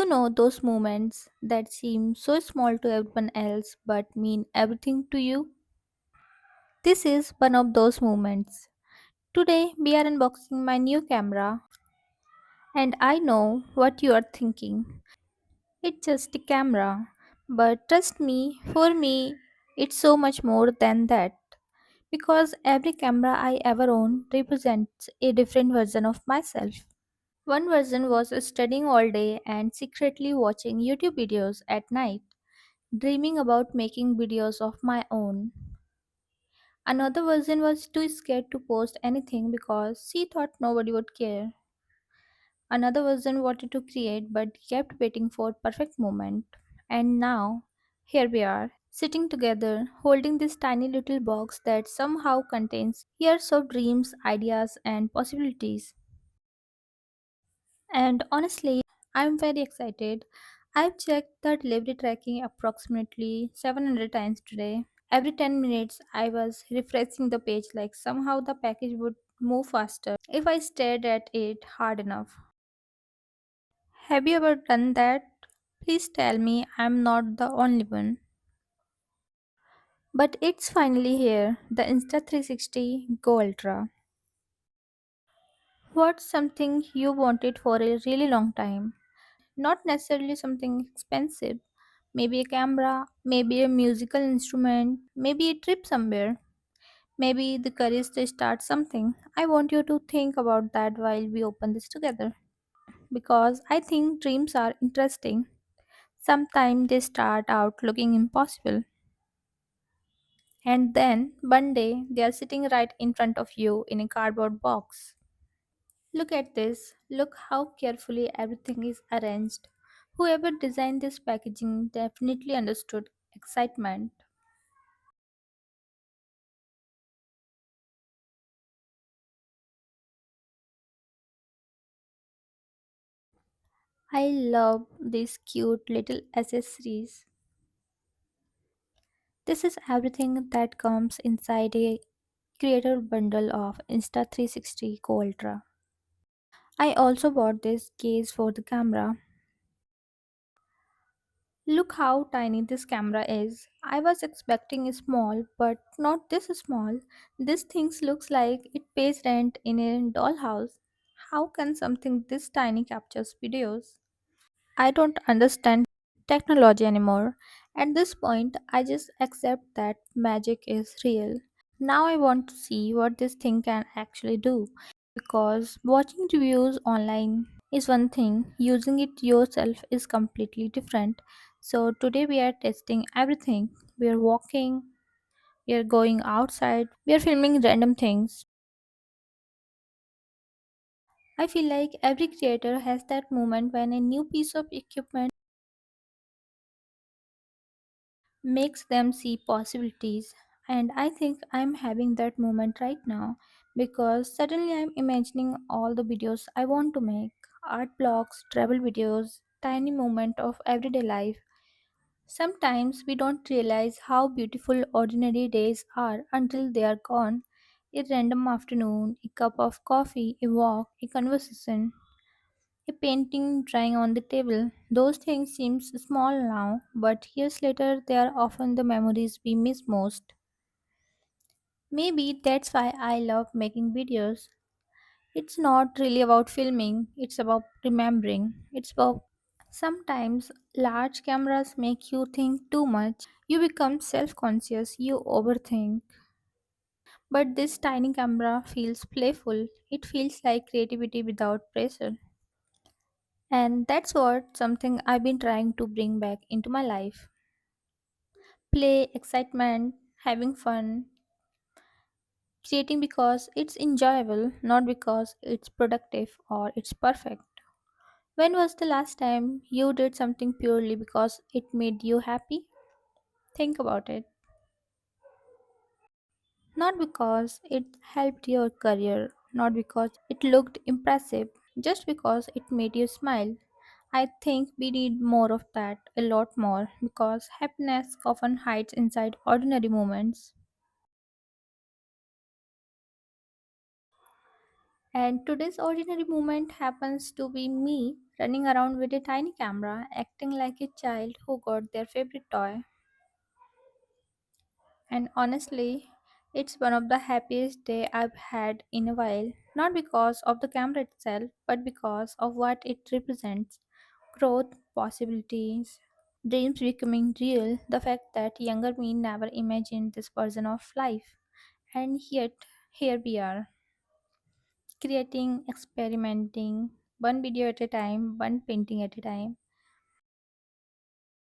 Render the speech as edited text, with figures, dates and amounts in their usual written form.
Those moments that seem so small to everyone else but mean everything to you? This is one of those moments. Today we are unboxing my new camera, and I know what you are thinking. It's just a camera. But trust me, for me, it's so much more than that. Because every camera I ever owned represents a different version of myself. One version was studying all day and secretly watching YouTube videos at night, dreaming about making videos of my own. Another version was too scared to post anything because she thought nobody would care. Another version wanted to create but kept waiting for perfect moment. And now, here we are, sitting together, holding this tiny little box that somehow contains years of dreams, ideas, and possibilities. And honestly, I'm very excited. I've checked the delivery tracking approximately 700 times today. Every 10 minutes, I was refreshing the page like somehow the package would move faster if I stared at it hard enough. Have you ever done that? Please tell me I'm not the only one. But it's finally here, the Insta360 GO Ultra. What's something you wanted for a really long time? Not necessarily something expensive. Maybe a camera, maybe a musical instrument, maybe a trip somewhere, maybe the courage to start something. I want you to think about that while we open this together. Because I think dreams are interesting. Sometimes they start out looking impossible, and then one day they are sitting right in front of you in a cardboard box. Look at this. Look how carefully everything is arranged. Whoever designed this packaging definitely understood excitement. I love these cute little accessories. This is everything that comes inside a creator bundle of Insta360 GO Ultra. I also bought this case for the camera. Look how tiny this camera is. I was expecting a small, but not this small. This thing looks like it pays rent in a dollhouse. How can something this tiny captures videos? I don't understand technology anymore. At this point, I just accept that magic is real. Now I want to see what this thing can actually do because watching reviews online is one thing, using it yourself is completely different. So today we are testing everything. We are walking, we are going outside, we are filming random things. I feel like every creator has that moment when a new piece of equipment makes them see possibilities. And I think I'm having that moment right now because suddenly I'm imagining all the videos I want to make, art blogs, travel videos, tiny moment of everyday life. Sometimes we don't realize how beautiful ordinary days are until they are gone. A random afternoon, a cup of coffee, a walk, a conversation, a painting drying on the table. Those things seem small now, but years later they are often the memories we miss most. Maybe that's why I love making videos. It's not really about filming, it's about remembering. It's about sometimes large cameras make you think too much. You become self conscious, you overthink. But this tiny camera feels playful. It feels like creativity without pressure. And that's what something I've been trying to bring back into my life. Play, excitement, having fun, creating because it's enjoyable, not because it's productive or it's perfect. When was the last time you did something purely because it made you happy? Think about it. Not because it helped your career, not because it looked impressive, just because it made you smile. I think we need more of that, a lot more, because happiness often hides inside ordinary moments. And today's ordinary moment happens to be me running around with a tiny camera, acting like a child who got their favorite toy. And honestly, it's one of the happiest day I've had in a while, not because of the camera itself, but because of what it represents. Growth, possibilities, dreams becoming real, the fact that younger me never imagined this version of life. And yet, here we are, creating, experimenting, one video at a time, one painting at a time.